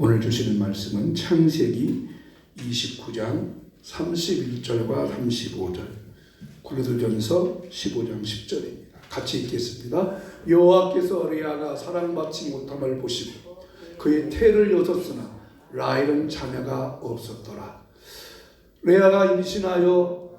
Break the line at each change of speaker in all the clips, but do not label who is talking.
오늘 주시는 말씀은 창세기 29장 31절과 35절, 고린도전서 15장 10절입니다. 같이 읽겠습니다. 여호와께서 레아가 사랑받지 못함을 보시고 그의 태를 여섰으나 라헬은 자녀가 없었더라. 레아가 임신하여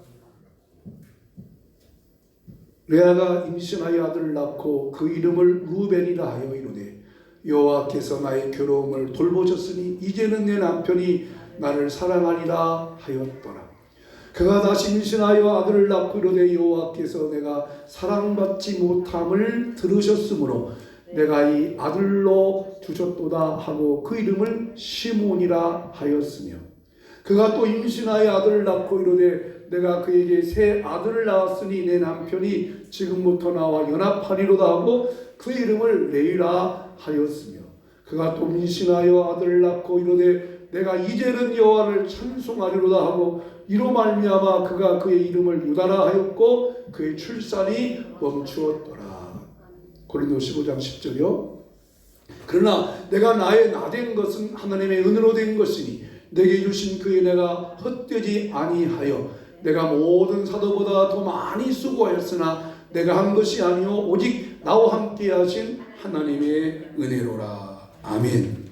아들을 낳고 그 이름을 루벤이라 하여 이르되 여호와께서 나의 괴로움을 돌보셨으니 이제는 내 남편이 나를 사랑하리라 하였더라. 그가 다시 임신하여 아들을 낳고 이르되 여호와께서 내가 사랑받지 못함을 들으셨으므로 내가 이 아들로 주셨도다 하고 그 이름을 시몬이라 하였으며, 그가 또 임신하여 아들을 낳고 이르되 내가 그에게 새 아들을 낳았으니 내 남편이 지금부터 나와 연합하리로다 하고 그 이름을 레이라 하였으며, 그가 또 임신하여 아들을 낳고 이르되 내가 이제는 여호와를 찬송하리로다 하고 이로 말미암아 그가 그의 이름을 유다라 하였고 그의 출산이 멈추었더라. 고린도 15장 10절이요. 그러나 내가 나의 나된 것은 하나님의 은혜로 된 것이니 내게 주신 그 은혜가 헛되지 아니하여 내가 모든 사도보다 더 많이 수고하였으나 내가 한 것이 아니요 오직 나와 함께 하신 하나님의 은혜로라. 아멘.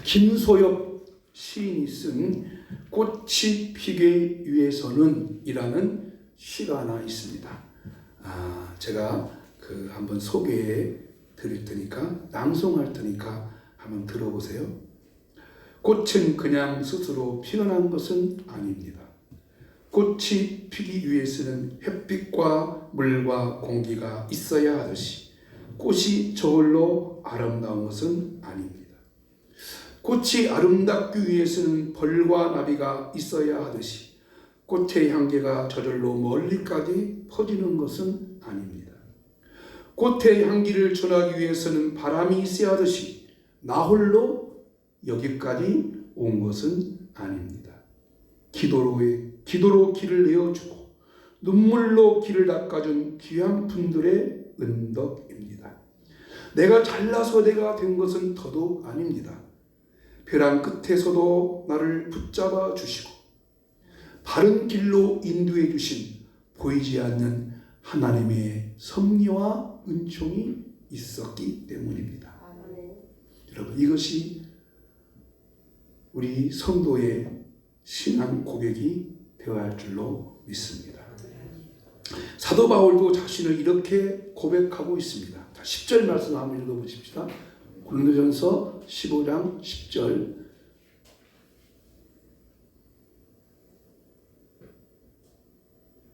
김소엽 시인이 쓴 꽃이 피기 위해서는 이라는 시가 하나 있습니다. 제가 한번 소개해 드릴 테니까, 낭송할 테니까 한번 들어보세요. 꽃은 그냥 스스로 피어난 것은 아닙니다. 꽃이 피기 위해서는 햇빛과 물과 공기가 있어야 하듯이 꽃이 저절로 아름다운 것은 아닙니다. 꽃이 아름답기 위해서는 벌과 나비가 있어야 하듯이 꽃의 향기가 저절로 멀리까지 퍼지는 것은 아닙니다. 꽃의 향기를 전하기 위해서는 바람이 있어야 하듯이 나 홀로 여기까지 온 것은 아닙니다. 기도로 길을 내어주고 눈물로 길을 닦아준 귀한 분들의 은덕입니다. 내가 잘나서 내가 된 것은 더더욱 아닙니다. 벼랑 끝에서도 나를 붙잡아 주시고 바른 길로 인도해 주신 보이지 않는 하나님의 섭리와 은총이 있었기 때문입니다. 여러분, 이것이 우리 성도의 신앙 고백이 되어야 할 줄로 믿습니다. 사도 바울도 자신을 이렇게 고백하고 있습니다. 10절 말씀 한번 읽어보십시다. 고린도전서 15장 10절.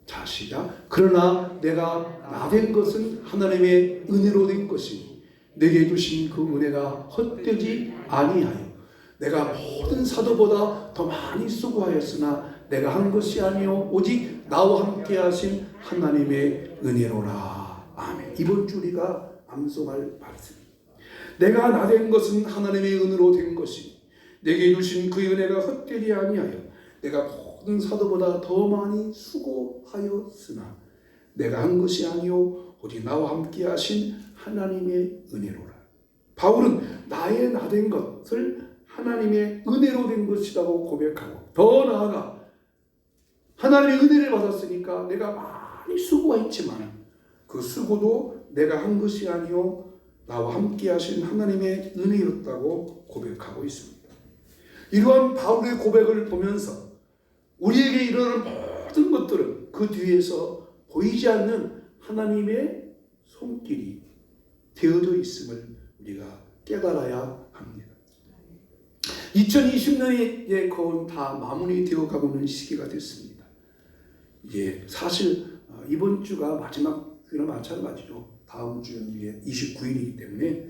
자, 시작. 그러나 내가 나된 것은 하나님의 은혜로 된 것이니 내게 주신 그 은혜가 헛되지 아니하여 내가 모든 사도보다 더 많이 수고하였으나 내가 한 것이 아니요 오직 나와 함께 하신 하나님의 은혜로라. 아멘. 이번 주 우리가 암송할 말씀. 내가 나된 것은 하나님의 은혜로 된 것이니 내게 주신 그 은혜가 헛되지 아니하여 내가 모든 사도보다 더 많이 수고하였으나 내가 한 것이 아니요 오직 나와 함께 하신 하나님의 은혜로라. 바울은 나의 나된 것을 하나님의 은혜로 된 것이라고 고백하고, 더 나아가 하나님의 은혜를 받았으니까 내가 많이 수고했지만 그 수고도 내가 한 것이 아니요 나와 함께 하신 하나님의 은혜였다고 고백하고 있습니다. 이러한 바울의 고백을 보면서 우리에게 일어나는 모든 것들은 그 뒤에서 보이지 않는 하나님의 손길이 되어져 있음을 우리가 깨달아야 합니다. 2020년이 이제 거의 다 마무리되어 가고 있는 시기가 됐습니다. 이제 사실 이번 주가 마지막 주나 마찬가지죠. 다음 주는 이제 29일이기 때문에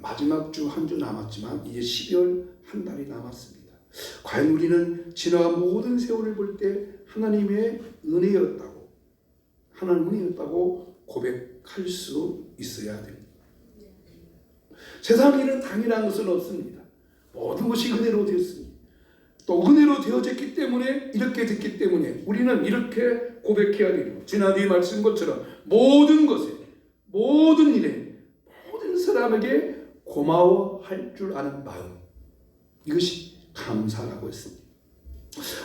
마지막 주 한 주 남았지만 이제 12월 한 달이 남았습니다. 과연 우리는 지나간 모든 세월을 볼 때 하나님의 은혜였다고 고백할 수 있어야 됩니다. 세상 일은 당연한 것은 없습니다. 모든 것이 은혜로 되었습니다. 또 은혜로 되어졌기 때문에 이렇게 됐기 때문에 우리는 이렇게 고백해야 되고, 지난주에 말씀 것처럼 모든 것에, 모든 일에, 모든 사람에게 고마워할 줄 아는 마음, 이것이 감사라고 했습니다.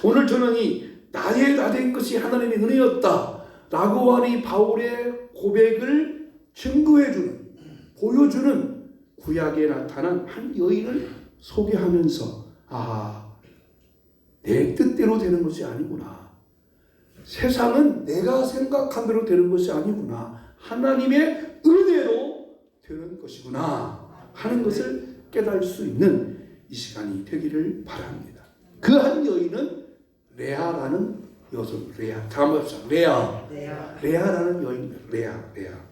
오늘 저는 이 나의 다 된 것이 하나님의 은혜였다 라고 하는 바울의 고백을 증거해주는, 보여주는 구약에 나타난 한 여인을 소개하면서 내 뜻대로 되는 것이 아니구나, 세상은 내가 생각한 대로 되는 것이 아니구나, 하나님의 은혜로 되는 것이구나 하는 것을 깨달을 수 있는 이 시간이 되기를 바랍니다. 그 한 여인은 레아라는 여성, 레아. 다음 봅시다. 레아라는 여인입니다. 레아.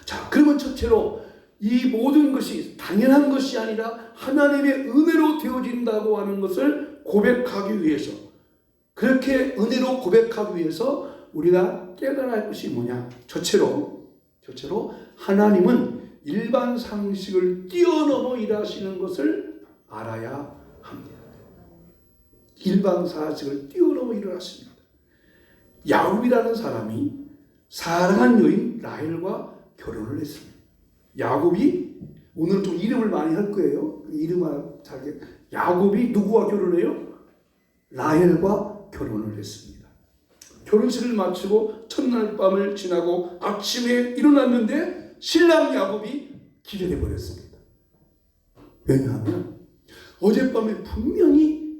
자, 그러면 첫째로 이 모든 것이 당연한 것이 아니라 하나님의 은혜로 되어진다고 하는 것을 고백하기 위해서, 그렇게 은혜로 고백하기 위해서 우리가 깨달아야 할 것이 뭐냐? 첫째로 하나님은 일반 상식을 뛰어넘어 일하시는 것을 알아야 합니다. 일반 상식을 뛰어넘어 일하십니다. 야곱이라는 사람이 사랑한 여인 라헬과 결혼을 했습니다. 야곱이, 오늘 좀 이름을 많이 할 거예요. 이름을 자기, 야곱이 누구와 결혼해요? 라헬과 결혼을 했습니다. 결혼식을 마치고 첫날 밤을 지나고 아침에 일어났는데 신랑 야곱이 기절해 버렸습니다. 왜냐하면 어젯밤에 분명히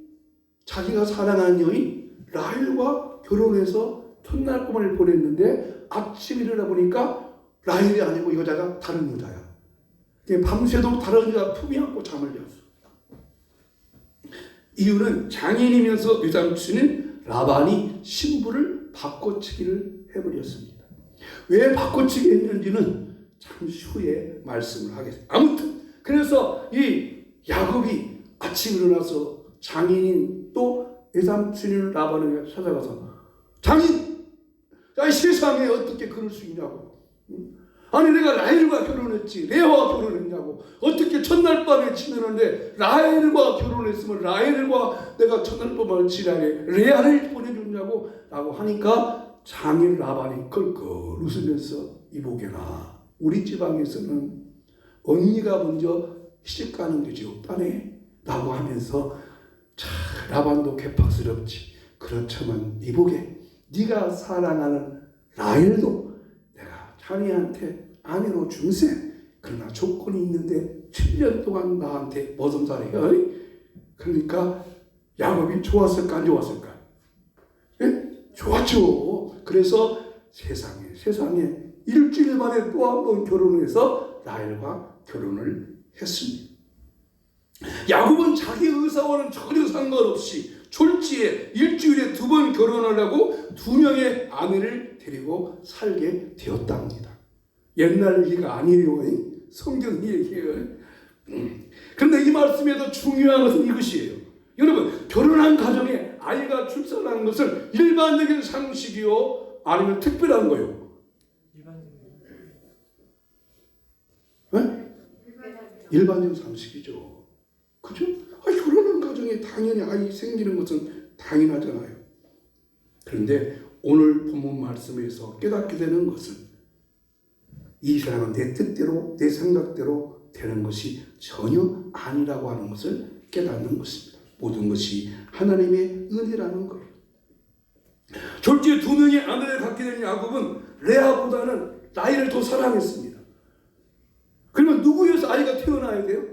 자기가 사랑하는 여인 라헬과 결혼해서 첫날 밤을 보냈는데 아침 일어나 보니까 라헬이 아니고 이 여자가 다른 여자야. 밤새도록 다른 여자 품이 안고 잠을 잤어. 이유는 장인이면서 외삼촌인 라반이 신부를 바꿔치기를 해버렸습니다. 왜 바꿔치기 했는지는 잠시 후에 말씀을 하겠습니다. 아무튼 그래서 이 야곱이 아침 일어나서 장인인 또 외삼촌인 라반에게 찾아가서, 장인, 야, 이 세상에 어떻게 그럴 수 있냐고. 아니 내가 라헬과 결혼했지 레아와 결혼했냐고. 어떻게 첫날 밤에 지내는데 라헬과 결혼했으면 라헬과 내가 첫날 밤을 지내게 레아를 보내줬냐고 라고 하니까 장인 라반이 껄껄 웃으면서, 이보게나 우리 지방에서는 언니가 먼저 시집가는 것이 없다네 라고 하면서, 참 라반도 개팍스럽지. 그렇지만 이보게, 네가 사랑하는 라헬도 내가 자네한테 아내로 중세, 그러나 조건이 있는데 7년 동안 나한테 버선살이야. 그러니까 야곱이 좋았을까 안 좋았을까? 예? 좋았죠. 그래서 세상에 일주일 만에 또 한 번 결혼해서 라헬과 결혼을 했습니다. 야곱은 자기 의사와는 전혀 상관없이 졸지에 일주일에 2번 결혼을 하고 2명의 아내를 데리고 살게 되었답니다. 옛날 얘기가 아니에요. 성경 얘기예요. 그런데 이 말씀에서 중요한 것은 이것이에요. 여러분, 결혼한 가정에 아이가 출산하는 것은 일반적인 상식이요 아니면 특별한 거요? 일반적인 상식이죠. 그죠? 결혼한 가정에 당연히 아이 생기는 것은 당연하잖아요. 그런데 오늘 본문 말씀에서 깨닫게 되는 것은 이 사람은 내 뜻대로 내 생각대로 되는 것이 전혀 아니라고 하는 것을 깨닫는 것입니다. 모든 것이 하나님의 은혜라는 거예요. 졸지에 2명의 아내를 갖게 된 야곱은 레아보다는 라헬을 더 사랑했습니다. 그러면 누구에서 아이가 태어나야 돼요?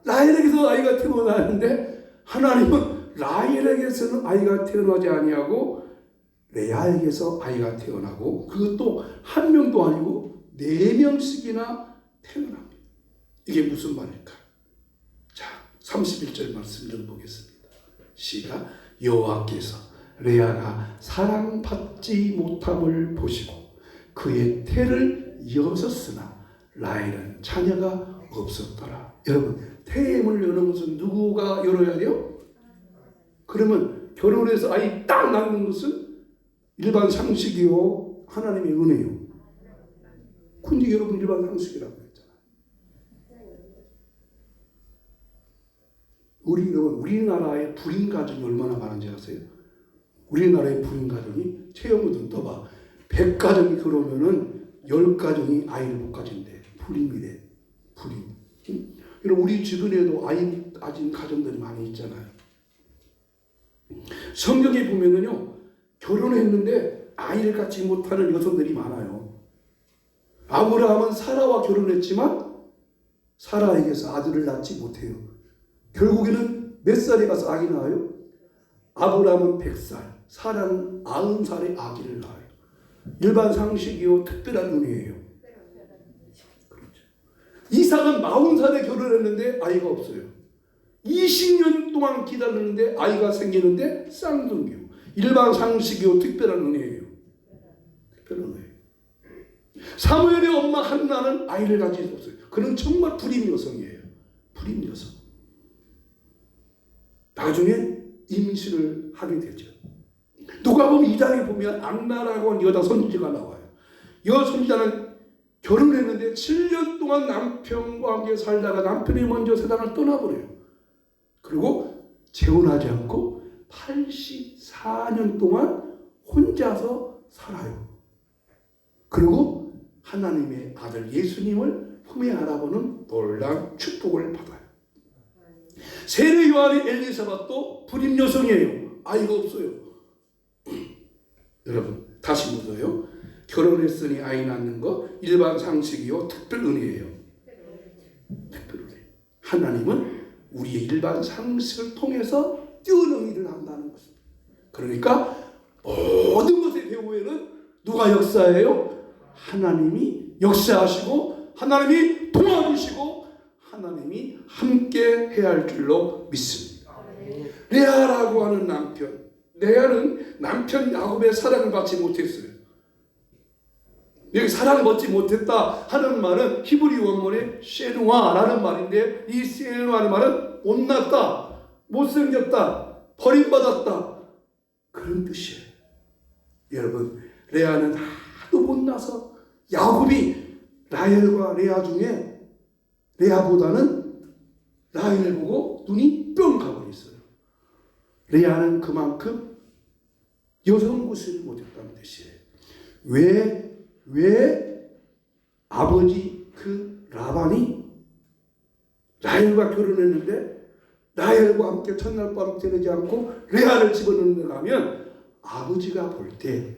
라헬에게서 아이가 태어나는데 하나님은 라헬에게서는 아이가 태어나지 아니하고 레아에게서 아이가 태어나고, 그것도 한 명도 아니고 4명씩이나 태어납니다. 이게 무슨 말일까? 자, 31절 말씀 좀 보겠습니다. 시작. 여호와께서 레아가 사랑받지 못함을 보시고 그의 태를 여셨으나 라헬은 자녀가 없었더라. 여러분, 태임을 여는 것은 누구가 열어야 돼요? 그러면 결혼해서 아이 딱 낳는 것은 일반 상식이요 하나님의 은혜요. 근데 여러분, 일반 상식이라고 했잖아요. 우리나라의 불임 가정이 얼마나 많은지 아세요? 우리나라의 불임 가정이 채용을 좀 떠봐. 100가정이 그러면은 10가정이 아이를 못 가진대. 불임이래. 불임. 여러분 우리 주변에도 아이 가진 가정들이 많이 있잖아요. 성경에 보면은요 결혼했는데 아이를 갖지 못하는 여성들이 많아요. 아브라함은 사라와 결혼했지만 사라에게서 아들을 낳지 못해요. 결국에는 몇 살에 가서 아기 낳아요? 아브라함은 100살, 사라는 90살에 아기를 낳아요. 일반 상식이요 특별한 은혜예요. 그렇죠. 이삭은 40살에 결혼했는데 아이가 없어요. 20년 동안 기다렸는데 아이가 생기는데 쌍둥이요. 일반 상식이요 특별한 은혜예요. 특별한 은혜. 사무엘의 엄마 한나는 아이를 가질 수 없어요. 그는 정말 불임 여성이에요. 불임 여성. 나중에 임신을 하게 되죠. 누가복음 2장에 보면 악나라고 하는 여자 선지자가 나와요. 이 선지자는 결혼했는데 7년 동안 남편과 함께 살다가 남편이 먼저 세상을 떠나버려요. 그리고 재혼하지 않고 84년 동안 혼자서 살아요. 그리고 하나님의 아들 예수님을 품에 안아보는 놀라운 축복을 받아요. 세례 요한의 엘리사벳도 불임 여성이에요. 아이가 없어요. 여러분 다시 묻어요. 결혼했으니 아이 낳는 거 일반 상식이요 특별 은혜예요. 특별 은혜. 하나님은 우리의 일반 상식을 통해서 뛰어난 일을 한다는 것입니다. 그러니까 모든 것의 배후에는 누가 역사해요? 하나님이 역사하시고 하나님이 도와주시고 하나님이 함께 해야 할 줄로 믿습니다. 레아라고 하는 남편, 레아는 남편 야곱의 사랑을 받지 못했어요. 여기 사랑을 받지 못했다 하는 말은 히브리 원문의 셰누아라는 말인데 이 셰누아라는 말은 못났다, 못생겼다, 버림받았다 그런 뜻이에요. 여러분 레아는 하도 못나서 야곱이 라헬과 레아 중에 레아보다는 라헬을 보고 눈이 뿅 가버렸어요. 레아는 그만큼 여성 구실을 못했다는 뜻이에요. 왜 아버지 그 라반이 라헬과 결혼했는데 라헬과 함께 첫날 밤 지내지 않고 레아를 집어넣는가 하면 아버지가 볼 때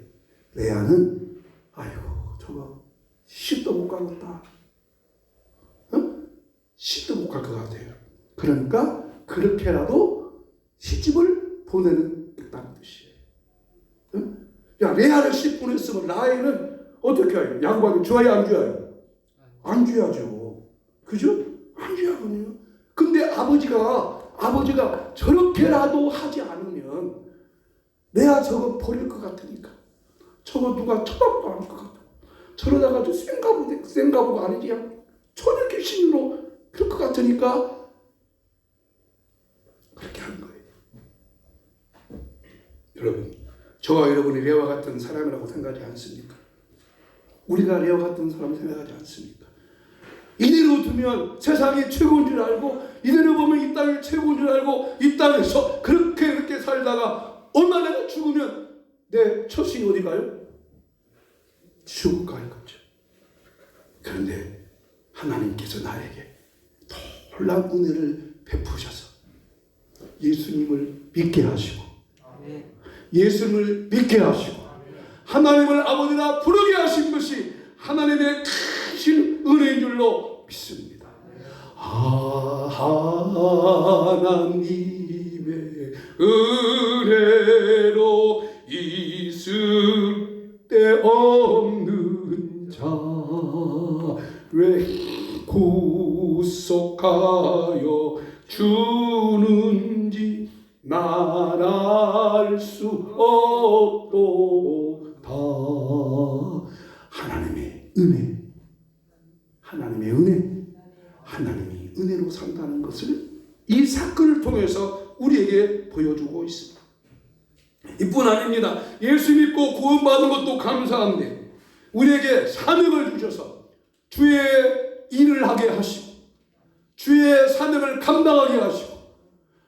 레아는 아이고 저거 시도 못 가겠다. 시도 못 갈 것 같아요. 그러니까 그렇게라도 시집을 보내는다는 뜻이에요. 응? 야 레아를 시 보냈으면 라헬은 어떻게 해요? 야곱한테 주어야 안 주어요? 안 줘야죠. 그죠? 안 줘야거든요. 근데 아버지가 저렇게라도 하지 않으면 레아 저거 버릴 것 같으니까 저거 누가 쳐다도 안 할 것 같아. 저러다가 저 생가부가 아니지 천일 귀신으로 그럴 것 같으니까 그렇게 한 거예요. 여러분 저와 여러분이 레아와 같은 사람이라고 생각하지 않습니까? 우리가 레아 같은 사람 생각하지 않습니까? 이대로 두면 세상이 최고인 줄 알고 이대로 보면 이 땅이 최고인 줄 알고 이 땅에서 그렇게 살다가 얼마나 죽으면 내 처신이 어디 가요? 지옥 갈 거죠. 그런데 하나님께서 나에게 놀라운 은혜를 베푸셔서 예수님을 믿게 하시고 예수님을 믿게 하시고 하나님을 아버지라 부르게 하신 것이 하나님의 크신 은혜인 줄로 믿습니다. 하나님의 은혜로 있을 데 없는 자 왜 구속하여 주는지 난 알 수 없도다. 하나님의 은혜, 하나님이 은혜로 산다는 것을 이 사건을 통해서 우리에게 보여주고 있습니다. 이뿐 아닙니다. 예수 믿고 구원받은 것도 감사한데 우리에게 사명을 주셔서 주의 일을 하게 하시고 주의 사명을 감당하게 하시고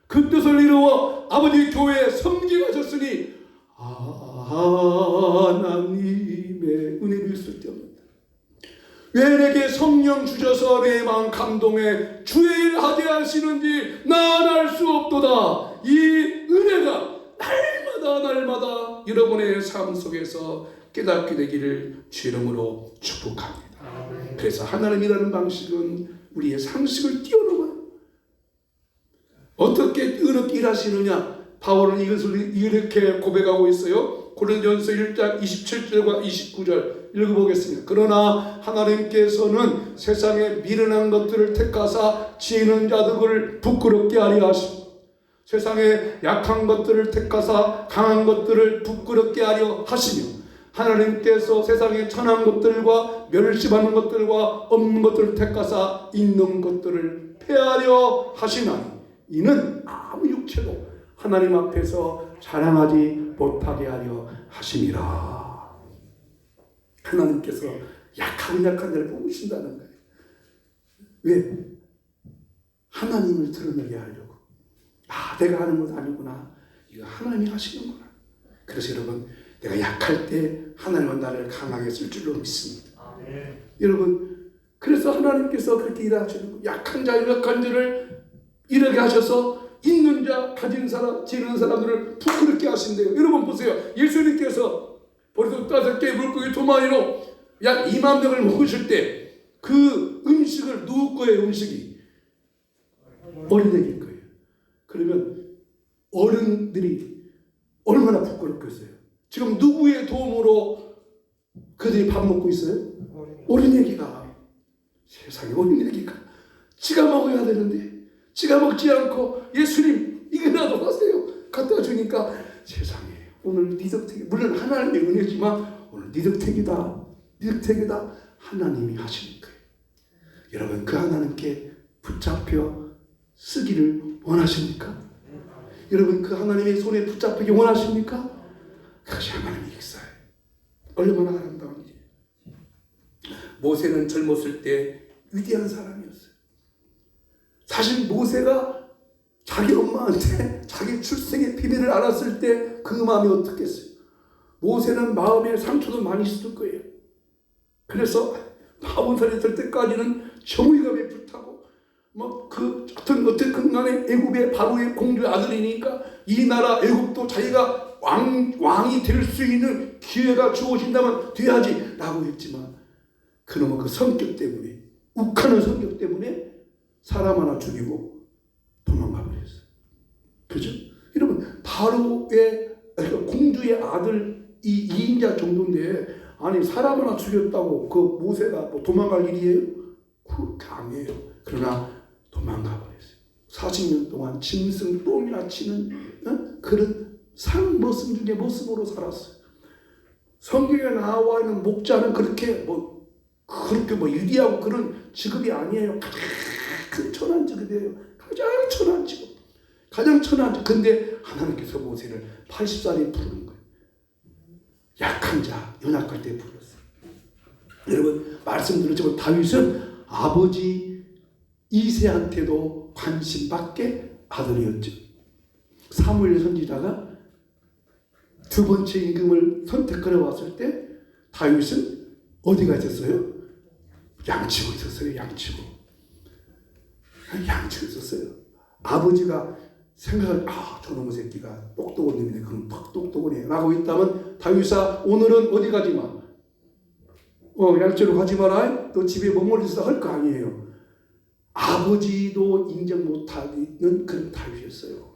그 뜻을 이루어 아버지 교회에 섬기게 하셨으니 하나님의 은혜를 있을 때 없는다. 왜 내게 성령 주셔서 내 마음 감동해 주의 일 하게 하시는지 난 알 수 없도다. 이 은혜가 날마다 여러분의 삶 속에서 깨닫게 되기를 주 이름으로 축복합니다. 그래서 하나님이라는 방식은 우리의 상식을 뛰어넘어요. 어떻게 일하시느냐? 바울은 이것을 이렇게 고백하고 있어요. 고린도전서 1장 27절과 29절 읽어보겠습니다. 그러나 하나님께서는 세상에 미련한 것들을 택하사 지혜 있는 자들을 부끄럽게 하려 하시고 세상에 약한 것들을 택하사 강한 것들을 부끄럽게 하려 하시며 하나님께서 세상에 천한 것들과 멸시받는 것들과 없는 것들을 택하사 있는 것들을 폐하려 하시나니 이는 아무 육체도 하나님 앞에서 자랑하지 못하게 하려 하심이라. 하나님께서 약한 자를 뽑으신다는 거예요. 왜? 하나님을 드러내게 하려고. 내가 하는 것 아니구나. 이거 하나님이 하시는구나. 그래서 여러분, 내가 약할 때 하나님은 나를 강하게 쓸 줄로 믿습니다. 여러분, 그래서 하나님께서 그렇게 일하시는 거예요. 약한 자를 이르게 하셔서 있는 자, 가진 사람, 지는 사람들을 부끄럽게 하신대요. 여러분 보세요. 예수님께서 벌써 5개의 물고기 2마리로 약 2만 명을 먹으실 때 그 음식을 누구 거예요? 음식이 어린애일 거예요. 그러면 어른들이 얼마나 부끄럽겠어요. 지금 누구의 도움으로 그들이 밥 먹고 있어요? 어린애기가. 세상에 어린애기가 지가 먹어야 되는데 지가 먹지 않고 예수님 이거라도 하세요 갖다 주니까 세상에 오늘 네 덕택이, 물론 하나님의 은혜지만 오늘 네 덕택이다 하나님이 하시는 거예요. 여러분, 그 하나님께 붙잡혀 쓰기를 원하십니까? 여러분, 그 하나님의 손에 붙잡히기 원하십니까? 그것이 하나님의 역사예요. 얼마나 아름다운 일이에요. 모세는 젊었을 때 위대한 사람이었어요. 사실 모세가 자기 엄마한테 자기 출생의 비밀을 알았을 때 그 마음이 어떻겠어요? 모세는 마음에 상처도 많이 있을 거예요. 그래서 40살이 될 때까지는 정의감에 불타고 어떤 간에 애굽의 바로의 공주의 아들이니까 이 나라 애굽도 자기가 왕이 될 수 있는 기회가 주어진다면 돼야지 라고 했지만 그놈의 그 성격 때문에, 욱하는 성격 때문에 사람 하나 죽이고 도망가 버렸어요. 그죠? 여러분, 바로의 공주의 아들 이 2인자 정도인데 아니 사람 하나 죽였다고 그 모세가 뭐 도망갈 일이에요? 그렇게 아니에요. 그러나 도망가 버렸어요. 40년 동안 짐승 똥이나 치는 그런 모습 중에 모습으로 살았어요. 성경에 나와 있는 목자는 그렇게 유리하고 그런 직업이 아니에요. 가장 천한 직업이에요. 가장 천한 직업. 근데 하나님께서 모세를 80살에 부르는 거예요. 약한 자, 연약할 때 불렀어요. 여러분, 말씀드렸지만 다윗은 아버지 이새한테도 관심받게 아들이었죠. 사무엘 선지자가 두 번째 임금을 선택하러 왔을 때 다윗은 어디가 있었어요? 양치고 있었어요. 양치고 있었어요. 아버지가 생각을 저놈의 새끼가 똑똑한 놈이네. 그럼 팍 똑똑하네 라고 했다면 다윗아 오늘은 어디 가지 마. 양치로 가지 마라. 너 집에 머물러 있어 할 거 아니에요. 아버지도 인정 못하는 그런 다윗이었어요.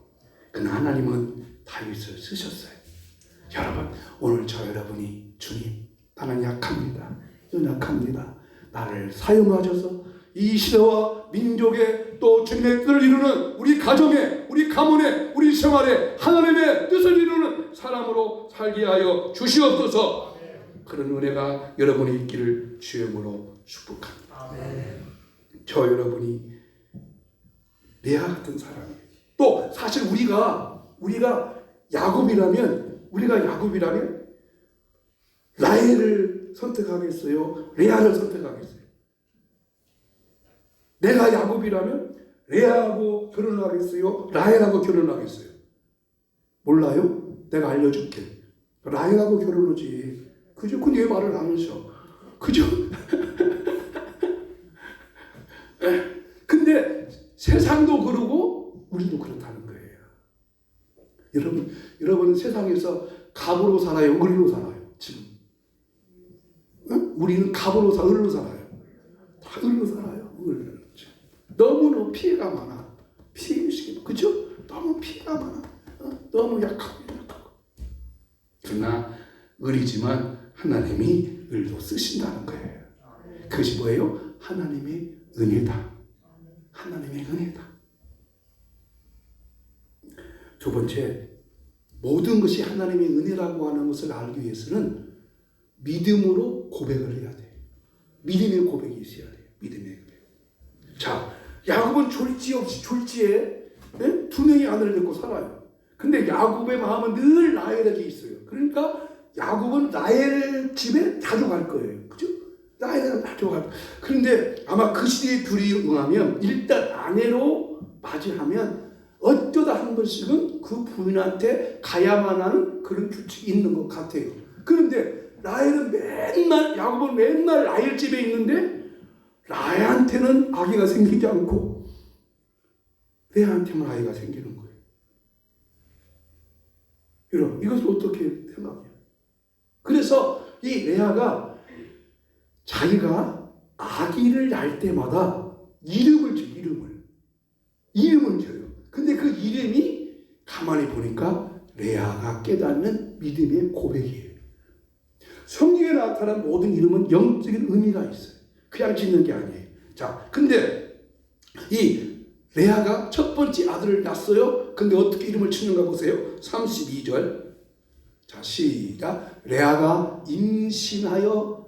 그러나 하나님은 다윗을 쓰셨어요. 여러분, 오늘 저 여러분이 주님 나는 약합니다. 연약합니다. 나를 사용하셔서 이 시대와 민족의 또 주님의 뜻을 이루는 우리 가정에, 우리 가문에, 우리 생활에 하나님의 뜻을 이루는 사람으로 살게 하여 주시옵소서. 그런 은혜가 여러분이 있기를 주의 이름으로 축복합니다. 저 여러분이 레아 같은 사람이에요. 또 사실 우리가 야곱이라면 라헬을 선택하겠어요? 레아를 선택하겠어요? 내가 야곱이라면 레아하고 결혼하겠어요? 라헬하고 결혼하겠어요? 몰라요? 내가 알려줄게. 라헬하고 결혼하지. 그죠? 근데 왜 말을 안 하셔? 그죠? 우리도 그렇다는 거예요. 여러분은 세상에서 갑으로 살아요? 을로 살아요? 지금? 응? 우리는 갑으로 을로 살아요. 다 을로 살아요. 을. 너무너무 피해가 많아. 피해의식이, 그죠? 너무 피해가 많아. 너무 약하고. 그러나 을이지만 하나님이 을도 쓰신다는 거예요. 그것이 뭐예요? 하나님의 은혜다. 하나님의 은혜다. 두 번째, 모든 것이 하나님의 은혜라고 하는 것을 알기 위해서는 믿음으로 고백을 해야 돼요. 믿음의 고백이 있어야 돼요. 믿음의 고백. 자, 야곱은 졸지에 두 명의 아내를 낳고 살아요. 근데 야곱의 마음은 늘 라헬에게 있어요. 그러니까 야곱은 라헬 집에 자주 갈 거예요. 그죠? 라헬에 자주 갈 거예요. 그런데 아마 그 시대의 불이 응하면 일단 아내로 맞이하면 어쩌다 한 번씩은 그 부인한테 가야만 하는 그런 규칙이 있는 것 같아요. 그런데 야곱은 맨날 라헬 집에 있는데 라헬한테는 아기가 생기지 않고 레아한테만 아이가 생기는 거예요. 여러분, 이것을 어떻게 생각해요? 그래서 이 레아가 자기가 아기를 낳을 때마다 이름을 줘요. 근데 그 이름이 가만히 보니까 레아가 깨닫는 믿음의 고백이에요. 성경에 나타난 모든 이름은 영적인 의미가 있어요. 그냥 짓는 게 아니에요. 자, 근데 이 레아가 첫 번째 아들을 낳았어요. 근데 어떻게 이름을 짓는가 보세요. 32절. 자, 시작. 레아가 임신하여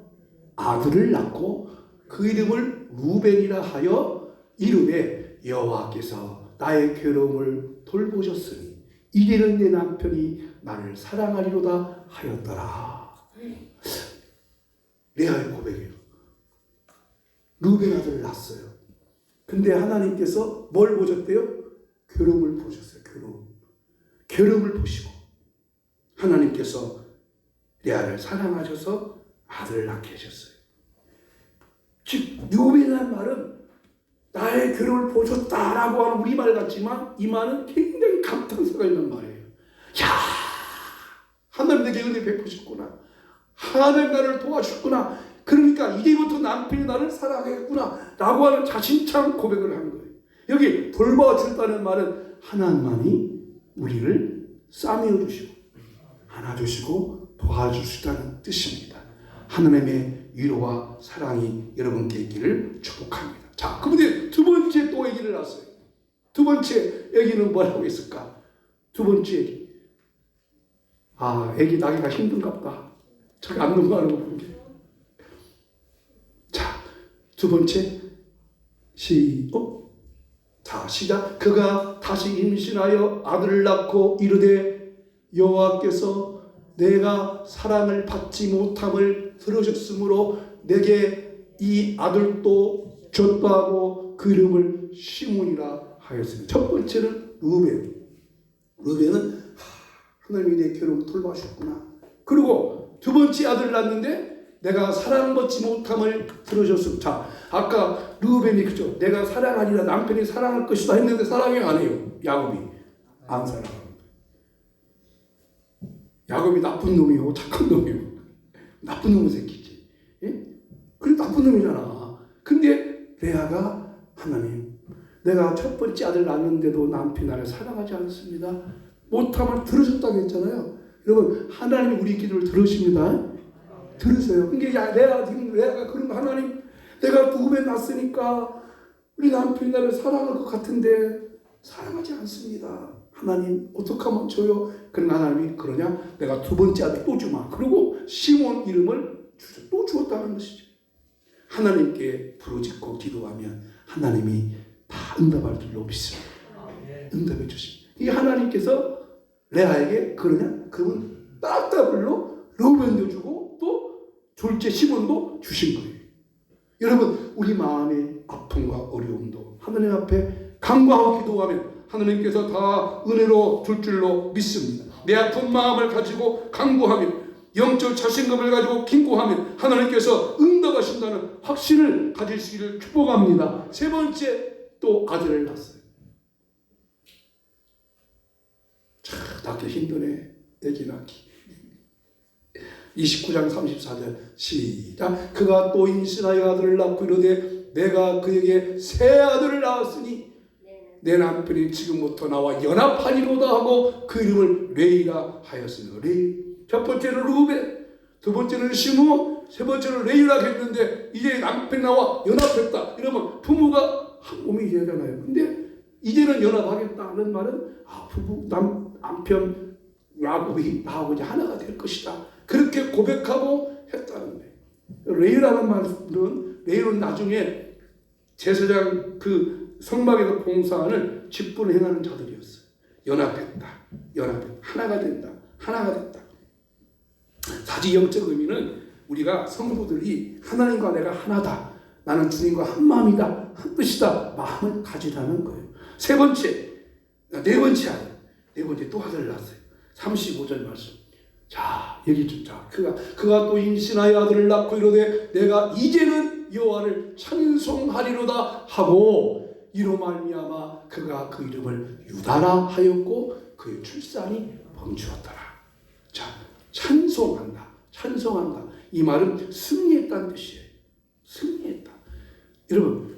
아들을 낳고 그 이름을 루벤이라 하여 이르되 여호와께서 나의 괴로움을 돌보셨으니 이제는 내 남편이 나를 사랑하리로다 하였더라. 레아의 고백이에요. 루벤 아들을 낳았어요. 근데 하나님께서 뭘 보셨대요? 괴로움을 보셨어요. 괴로움을 보시고 하나님께서 레아를 사랑하셔서 아들을 낳게 하셨어요. 즉 루벤이라는 말은 나의 괴로움을 보셨다라고 하는 우리말 같지만 이 말은 굉장히 감탄사가 있는 말이에요. 야, 하나님 내게 은혜 베푸셨구나. 하나님 나를 도와주셨구나. 그러니까 이제부터 남편이 나를 사랑하겠구나 라고 하는 자신찬 고백을 한 거예요. 여기 돌봐주셨다는 말은 하나님만이 우리를 싸매어 주시고 안아주시고 도와주시다는 뜻입니다. 하나님의 위로와 사랑이 여러분께 있기를 축복합니다. 자, 그런데 두 번째 또 아기를 낳았어요. 두 번째 아기는 뭐라고 했을까? 두 번째 아기. 아기 낳기가 힘든가 보다. 저기 안 넘어가는 거 보는 게. 자, 두 번째 자, 시작. 그가 다시 임신하여 아들을 낳고 이르되 여호와께서 내가 사랑을 받지 못함을 들으셨으므로 내게 이 아들도 줬다 하고 그 이름을 시몬이라 하였습니다. 첫 번째는 루벤은 하나님이 내 괴로움을 돌봐주셨구나. 그리고 두 번째 아들을 낳았는데 내가 사랑받지 못함을 들으셨습니다. 자, 아까 루벤이 그죠? 내가 사랑하리라 남편이 사랑할 것이다 했는데 사랑이 안 해요. 야곱이 안 사랑합니다. 야곱이 나쁜 놈이요, 착한 놈이요. 나쁜 놈의 새끼지. 예? 그래 나쁜 놈이잖아. 근데 레아가 하나님, 내가 첫 번째 아들 낳았는데도 남편이 나를 사랑하지 않습니다. 못함을 들으셨다고 했잖아요. 여러분, 하나님이 우리 기도를 들으십니다. 들으세요. 그러니까 레아가 그런 거, 하나님, 내가 루벤 낳았으니까 우리 남편이 나를 사랑할 것 같은데 사랑하지 않습니다. 하나님, 어떻게 하면 줘요? 그러나 하나님이 그러냐? 내가 두 번째 아들 또 주마. 그리고 시몬 이름을 또 주었다는 것이죠. 하나님께 부르짖고 기도하면 하나님이 다 응답할 줄로 믿습니다. 응답해 주십니다. 이 하나님께서 레아에게 그러냐? 그러면 딱따블로 루벤도 주고 또 둘째 시몬도 주신 거예요. 여러분, 우리 마음의 아픔과 어려움도 하나님 앞에 간구하고 기도하면 하나님께서 다 은혜로 줄 줄로 믿습니다. 내 아픈 마음을 가지고 간구하면, 영적 자신감을 가지고 긴구하면 하나님께서 응답하신다는 확신을 가지시기를 축복합니다. 세 번째 또 아들을 낳았어요. 낳기 힘드네. 애기 낳기. 29장 34절 시작. 그가 또 임신하여 아들을 낳고 이르되 내가 그에게 새 아들을 낳았으니 내 남편이 지금부터 나와 연합하리로다 하고 그 이름을 레이라 하였으니. 레이. 첫 번째는 루벤, 두 번째는 시므온, 세 번째는 레이라 했는데 이제 남편이 나와 연합했다. 이러면 부부가 한 몸이 되잖아요. 근데 이제는 연합하겠다는 말은 부부 남편 야곱이 나하고 이제 하나가 될 것이다. 그렇게 고백하고 했다는 거예요. 레이라는 말은 레이는 나중에 제사장 그 성막에서 봉사하는 직분을 행하는 자들이었어요. 연합했다. 하나가 된다. 하나가 됐다. 사실 영적 의미는 우리가 성도들이 하나님과 내가 하나다. 나는 주님과 한 마음이다. 한 뜻이다. 마음을 가지라는 거예요. 네 번째 또 아들을 낳았어요. 35절 말씀. 자, 여기 좀 자. 그가 또 임신하여 아들을 낳고 이르되 내가 이제는 여호와를 찬송하리로다 하고 이로 말미암아 그가 그 이름을 유다라 하였고 그의 출산이 멈추었더라. 자, 찬송한다. 이 말은 승리했다는 뜻이에요. 승리했다. 여러분,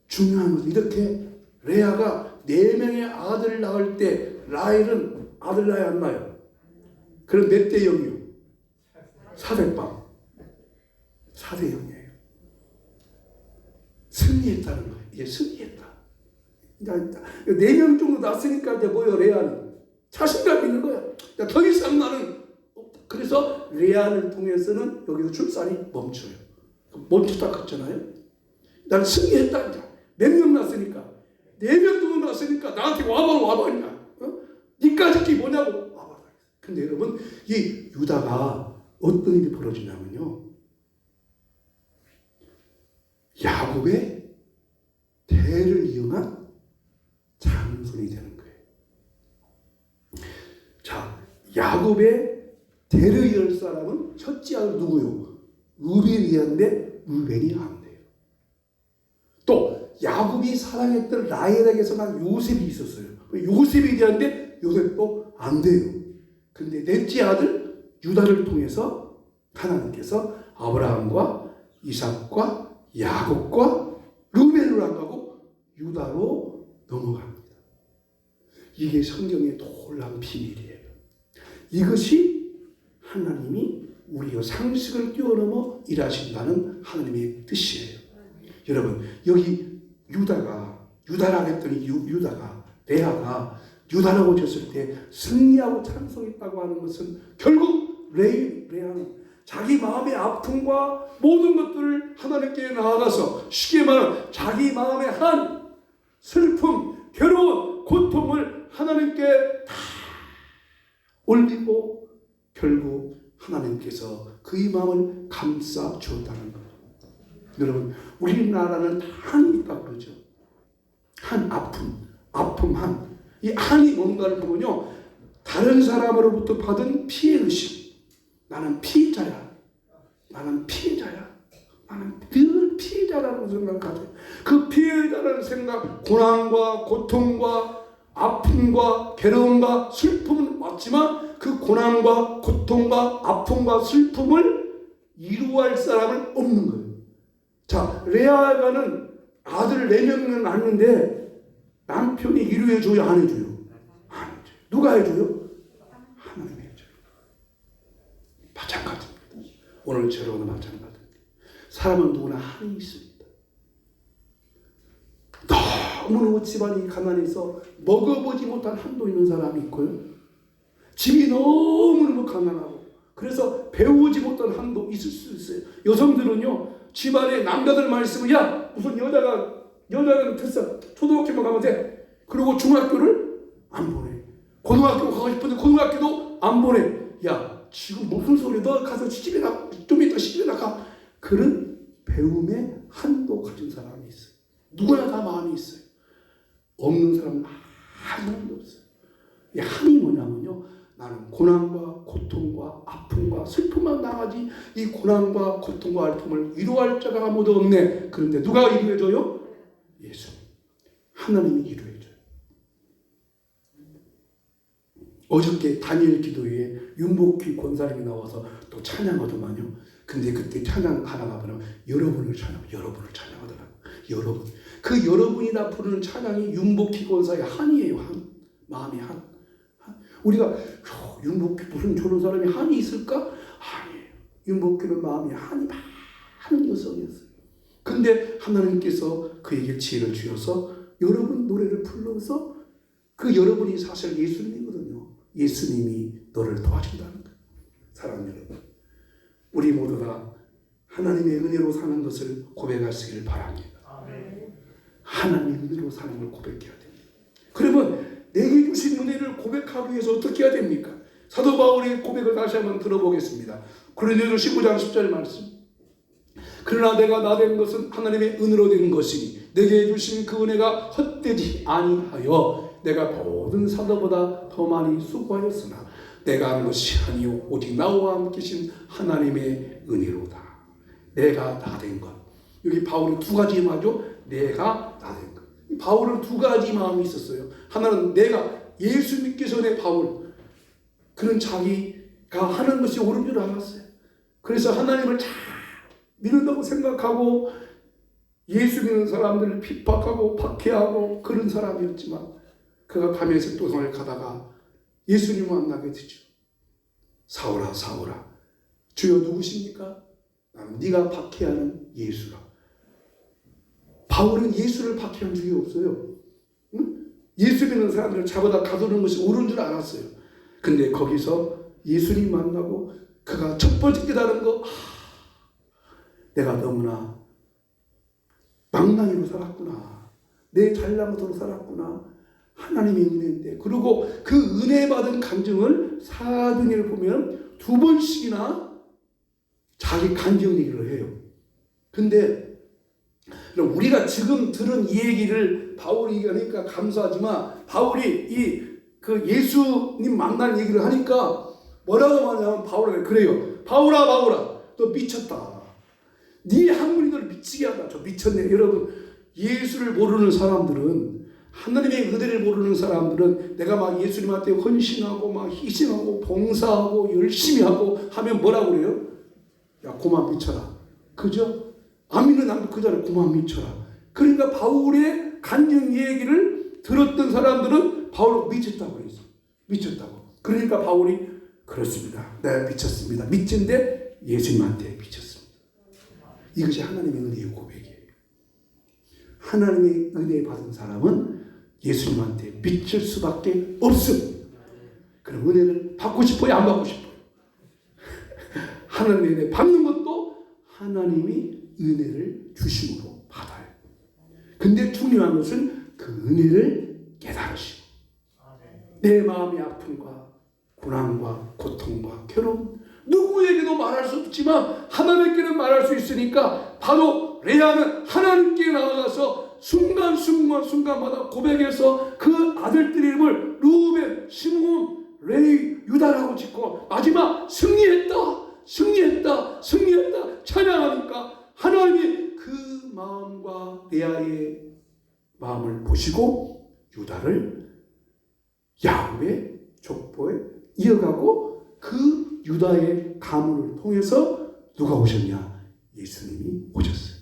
중요한 것은 이렇게 레아가 4명의 아들을 낳을 때 라헬은 아들 낳아야 안 나요. 그럼 몇 대 0이요? 400방. 4대 0이에요. 승리했다는 거예요. 이제 승리했다. 4명 정도 낳았으니까 이제 뭐예요, 레아는? 자신감 있는 거야. 더 이상 나는 없다. 그래서 레아를 통해서는 여기서 출산이 멈춰요. 멈췄다 그랬잖아요. 나는 승리했다. 이제. 몇 명 낳았으니까. 4명 정도 낳았으니까 나한테 와봐냐. 니까짓기 뭐냐고. 와봐. 근데 여러분, 이 유다가 어떤 일이 벌어지냐면요. 야곱의 대를 이용한 장손이 되는 거예요. 자, 야곱의 대를 이을 사람은 첫째 아들 누구요? 루벤이었는데 루벤이 안 돼요. 또 야곱이 사랑했던 라헬에게서 난 요셉이 있었어요. 요셉이 되었는데 요셉도 안 돼요. 근데 넷째 아들 유다를 통해서 하나님께서 아브라함과 이삭과 야곱과 루벤으로 안 가고 유다로 넘어갑니다. 이게 성경의 놀라운 비밀이에요. 이것이 하나님이 우리의 상식을 뛰어넘어 일하신다는 하나님의 뜻이에요. 여러분, 여기 유다라 했더니 유다가 레아가 유다라고 졌을 때 승리하고 찬송했다고 하는 것은 결국 레아는 자기 마음의 아픔과 모든 것들을 하나님께 나아가서 쉽게 말하면 자기 마음의 한 슬픔, 괴로움, 고통을 하나님께 다 올리고 결국 하나님께서 그의 마음을 감싸 주었다는 것. 여러분, 우리나라는 한이 있다고 그러죠. 한, 아픔 한. 이 한이 뭔가를 보면요, 다른 사람으로부터 받은 피해의식. 나는 피해자야. 나는 늘 피해자라는 생각을 가져요. 그 피해자라는 생각, 고난과 고통과 아픔과 괴로움과 슬픔은 왔지만 그 고난과 고통과 아픔과 슬픔을 이루할 사람은 없는 거예요. 자, 레아가는 아들 4명을 낳는데 남편이 이루어줘요, 안 해줘요? 안 해줘요. 누가 해줘요? 하나님이 해줘요. 마찬가지입니다. 오늘 저러고는 마찬가지입니다. 사람은 누구나 한이 있습니다. 너무너무 집안이 가난해서 먹어보지 못한 한도 있는 사람이 있고요. 집이 너무너무 가난하고 그래서 배우지 못한 한도 있을 수 있어요. 여성들은요, 집안에 남자들만 있으면 야, 무슨 여자는 됐어. 초등학교만 가면 돼. 그리고 중학교를 안 보내. 고등학교 가고 싶은데 고등학교도 안 보내. 야, 지금 무슨 소리? 너 가서 시집에 나. 좀 이따 시집에 나가. 그런 배움의 한도 가진 사람이 있어요. 누구나 다 마음이 있어요. 없는 사람은 한 사람도 없어요. 이 한이 뭐냐면요, 나는 고난과 고통과 아픔과 슬픔만 당하지 이 고난과 고통과 아픔을 위로할 자가 아무도 없네. 그런데 누가 위로해줘요? 예수. 하나님이 위로해줘요. 어저께 다니엘 기도회에 윤복희 권사님이 나와서 또 찬양하더만요. 근데 그때 찬양 하나가 뭐냐면 여러분을 찬양하더라고요. 여러분. 그 여러분이 다 부르는 찬양이 윤복희 권사의 한이에요. 한. 마음의 한. 우리가 윤복희 무슨 저런 사람이 한이 있을까? 아니에요. 윤복희는 마음이 한이 많은 여성이었어요. 근데 하나님께서 그에게 지혜를 주셔서 여러분 노래를 불러서 그 여러분이 사실 예수님이거든요. 예수님이 너를 도와준다는 거예요. 사랑하는 여러분, 우리 모두 다 하나님의 은혜로 사는 것을 고백하시기를 바랍니다. 하나님의 은혜로 사는 걸 고백해야 됩니다. 그러면 내게 주신 은혜를 고백하기 위해서 어떻게 해야 됩니까? 사도 바울의 고백을 다시 한번 들어보겠습니다. 고린도서 15장 10절 말씀. 그러나 내가 나된 것은 하나님의 은혜로 된 것이니 내게 주신 그 은혜가 헛되지 아니하여 내가 모든 사도보다 더 많이 수고하였으나 내가 한 것이 아니요 오직 나와 함께 계신 하나님의 은혜로다. 내가 나된 것. 여기 바울은 두 가지 말이죠. 내가 나된 것. 바울은 두 가지 마음이 있었어요. 하나는 내가 예수 믿기 전에 바울, 그는 자기가 하는 것이 옳은 줄 알았어요. 그래서 하나님을 잘 믿는다고 생각하고 예수 믿는 사람들을 핍박하고 박해하고 그런 사람이었지만 그가 다메섹 도성을 가다가 예수님을 만나게 되죠. 사울아 사울아 주여 누구십니까? 나는 네가 박해하는 예수라. 바울은 예수를 박해한 적이 없어요. 응? 예수 믿는 사람들을 잡아다 가두는 것이 옳은 줄 알았어요. 근데 거기서 예수님 만나고 그가 첫 번째 깨달은 거, 내가 너무나 망나니로 살았구나. 내 잘난 것으로 살았구나. 하나님의 은혜인데. 그리고 그 은혜 받은 감정을 사도행전을 보면 두 번씩이나 자기 감정 얘기를 해요. 근데 우리가 지금 들은 이 얘기를 바울이 얘기하니까 감사하지만 바울이 그 예수님 만난 얘기를 하니까 뭐라고 말하냐면 바울이 그래요. 바울아 바울아 너 미쳤다. 네 학문이 너를 미치게 한다. 저 미쳤네. 여러분 예수를 모르는 사람들은 하나님의 은혜를 모르는 사람들은 내가 막 예수님한테 헌신하고 막 희생하고 봉사하고 열심히 하고 하면 뭐라고 그래요? 야 고만 미쳐라. 그죠? 안 믿는 사람도 그 자리에 고만 미쳐라. 그러니까 바울의 간증 얘기를 들었던 사람들은 바울을 미쳤다고 그랬어. 미쳤다고. 그러니까 바울이 그렇습니다. 내가 미쳤습니다. 미친데 예수님한테 미쳤습니다. 이것이 하나님의 은혜의 고백이에요. 하나님의 은혜 받은 사람은 예수님한테 미칠 수밖에 없음. 그럼 은혜를 받고 싶어요? 안 받고 싶어요? 하나님의 은혜 받는 것도 하나님이 은혜를 주심으로 받아요. 근데 중요한 것은 그 은혜를 깨달으시고 내 마음의 아픔과 고난과 고통과 괴로움 누구에게도 말할 수 없지만 하나님께는 말할 수 있으니까 바로 레아는 하나님께 나아가서 순간마다 고백해서 그 아들들의 이름을 루벤, 시므온, 레위, 유다라고 짓고 마지막 승리했다 찬양하니까 하나님이 그 마음과 레아의 마음을 보시고 유다를 야곱의 족보에 이어가고 그 유다의 가문을 통해서 누가 오셨냐? 예수님이 오셨어요.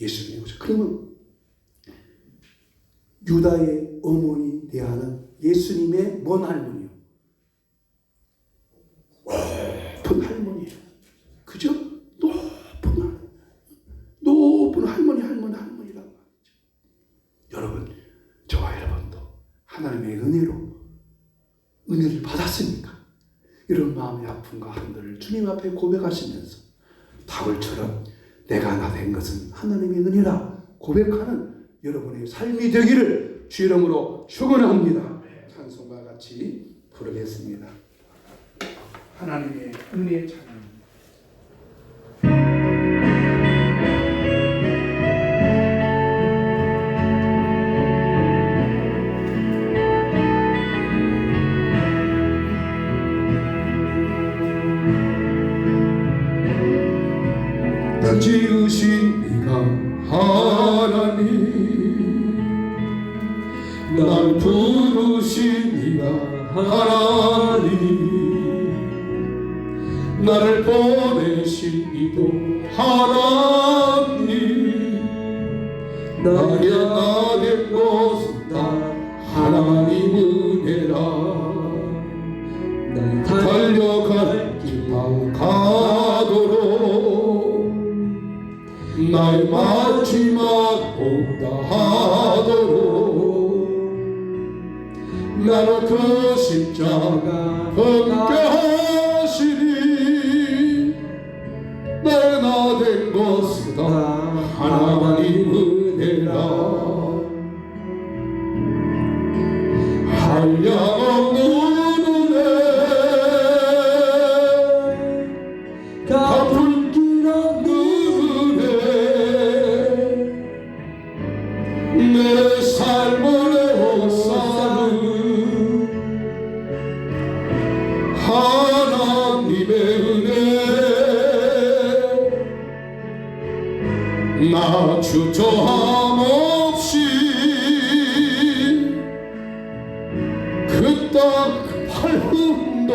예수님이 오셨어요. 그러면 유다의 어머니 레아는 예수님의 먼 할머니요. 높은 할머니예요. 그죠? 높은 할머니란 말이죠. 여러분, 저와 여러분도 하나님의 은혜를 받았으니까 이런 마음의 아픔과 한들을 주님 앞에 고백하시면서 바울처럼 내가 나 된 것은 하나님의 은혜라 고백하는 여러분의 삶이 되기를 주 이름으로 축원합니다. 찬송과 같이 부르겠습니다. 하나님의 은혜의 찬양. 날 지으신 이가 하나님, 날 부르신 이가
하나님 나를 보내신 이도 하나님 나의 나된 것은 다 하나님 은혜라 달려갈 길 다 가도록 나의 마지막 온다 하도록 나로 그 십자가 함께 하시니 나의 나된 것은 다 하나님 은혜라 한량없는 은혜 갚을 길 없는 은혜 내 삶을 에워싸는 하나님의 은혜 나 주저함 없이 그 땅 팔음도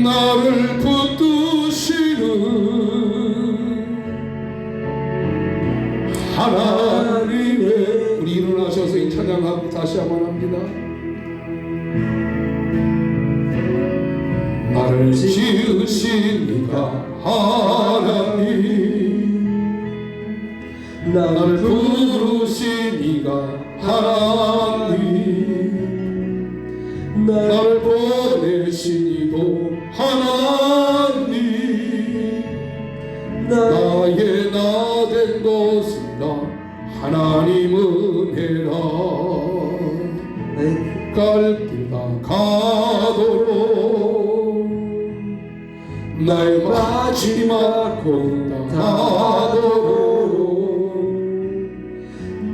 나를 붙드시는 하나님의 우리 일어나셔서 이 찬양하고 다시 한번 합니다. 나를 지으신 이가 하나님 나를 부르신 이가 하나님 나를 보내신 이도 하나님 나의 나된 것은 다 하나님 은혜라 갈 길 다 가도록 나의 마지막 곧 가도록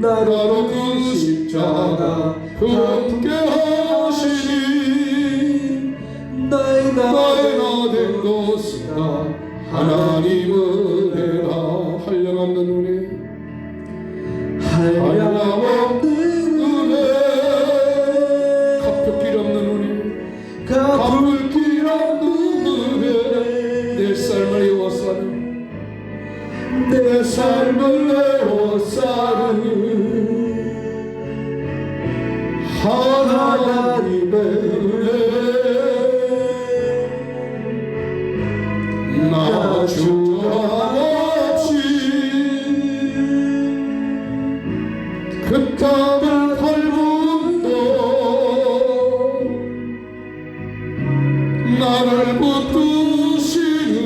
나로 그 십자가 함께 하시니 나의 나된 것은 다 하나님 은혜라 한량없는 은혜 한량없는 은혜 갚을 길 없는 은혜 갚을 길 없는 은혜 내 삶을 에워싸는 내 삶을 에워싸는 하나님의 은혜 나 주저함 없이 그 땅을 밟음도 나를 붙드시는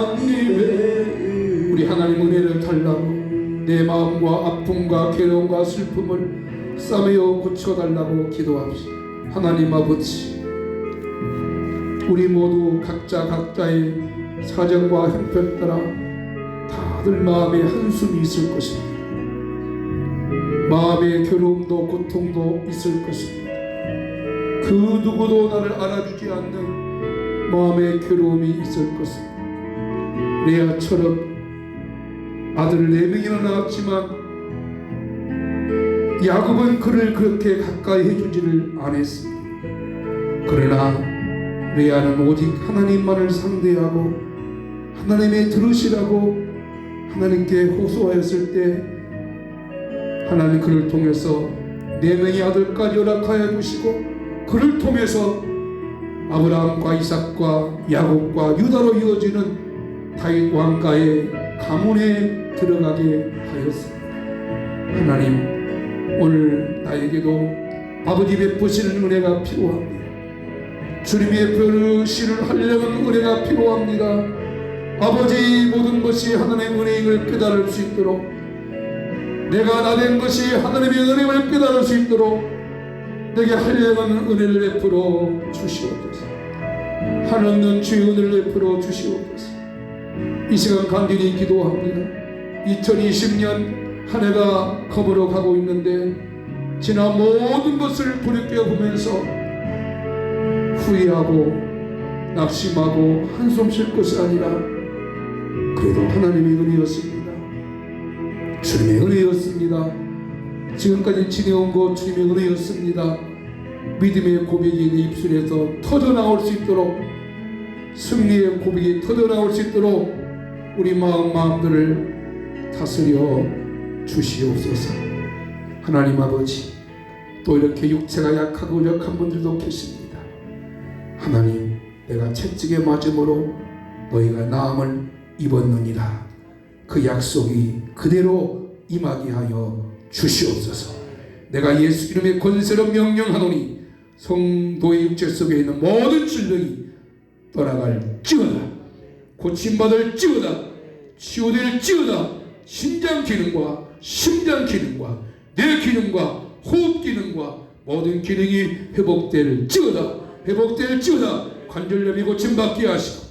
하나님의 우리 하나님 은혜를 달라고 내 마음과 아픔과 괴로움과 슬픔을 싸매어 고쳐달라고 기도합시다. 하나님 아버지 우리 모두 각자 각자의 사정과 형편 따라 다들 마음에 한숨이 있을 것입니다. 마음의 괴로움도 고통도 있을 것입니다. 그 누구도 나를 알아주지 않는 마음의 괴로움이 있을 것입니다. 레아처럼 아들 4명이나 낳았지만 야곱은 그를 그렇게 가까이 해주지를 않았습니다. 그러나 레아는 오직 하나님만을 상대하고 하나님의 들으시라고 하나님께 호소하였을 때 하나님 그를 통해서 4명의 아들까지 허락하여 주시고 그를 통해서 아브라함과 이삭과 야곱과 유다로 이어지는 다윗 왕가의 가문에 들어가게 하였습니다. 하나님 오늘 나에게도 아버지 베푸시는 은혜가 필요합니다. 주님이 베푸시는 한량한 은혜가 필요합니다. 아버지 모든 것이 하나님의 은혜임을 깨달을 수 있도록 내가 나된 것이 하나님의 은혜임을 깨달을 수 있도록 내게 한량한 은혜를 베풀어 주시옵소서. 한없는 주의 은혜를 베풀어 주시옵소서. 이 시간 간절히 기도합니다. 2020년 한 해가 거물어 가고 있는데 지난 모든 것을 돌이켜 보면서 후회하고 낙심하고 한숨 쉴 것이 아니라 그래도 하나님의 은혜였습니다. 주님의 은혜였습니다. 지금까지 지내온 것 주님의 은혜였습니다. 믿음의 고백이 내 입술에서 터져나올 수 있도록, 승리의 고백이 터져나올 수 있도록 우리 마음들을 다스려 주시옵소서. 하나님 아버지, 또 이렇게 육체가 약하고 약한 분들도 계십니다. 하나님, 내가 채찍에 맞음으로 너희가 나음을 입었느니라. 그 약속이 그대로 임하게 하여 주시옵소서. 내가 예수 이름의 권세로 명령하노니 성도의 육체 속에 있는 모든 질병이 떠나갈지어다. 고침받을지어다. 치유될지어다. 신장 기능과 심장 기능과 뇌 기능과 호흡 기능과 모든 기능이 회복될지어다. 회복될지어다. 관절염이 고침받게 하시고,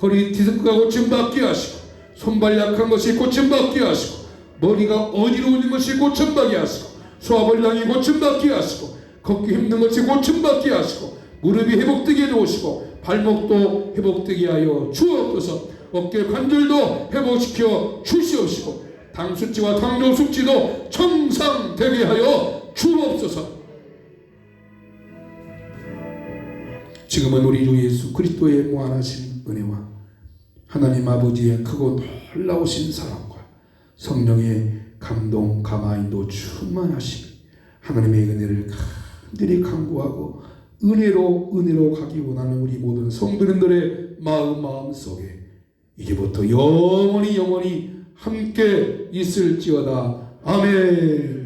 허리 디스크가 고침받게 하시고, 손발 약한 것이 고침받게 하시고, 머리가 어지러운 것이 고침받게 하시고, 소화불량이 고침받게 하시고, 걷기 힘든 것이 고침받게 하시고, 무릎이 회복되게 도우시고, 발목도 회복되게 하여 주옵소서. 어깨 관절도 회복시켜 주시옵시고, 당수치와 당뇨 수치도 정상되게 하여 주옵소서. 지금은 우리 주 예수 그리스도의 무한하신 은혜와 하나님 아버지의 크고 놀라우신 사랑과 성령의 감동, 감화인도 충만하신 하나님의 은혜를 간절히 간구하고 은혜로 가기 원하는 우리 모든 성도님들의 마음 속에 이제부터 영원히 함께 있을지어다. 아멘.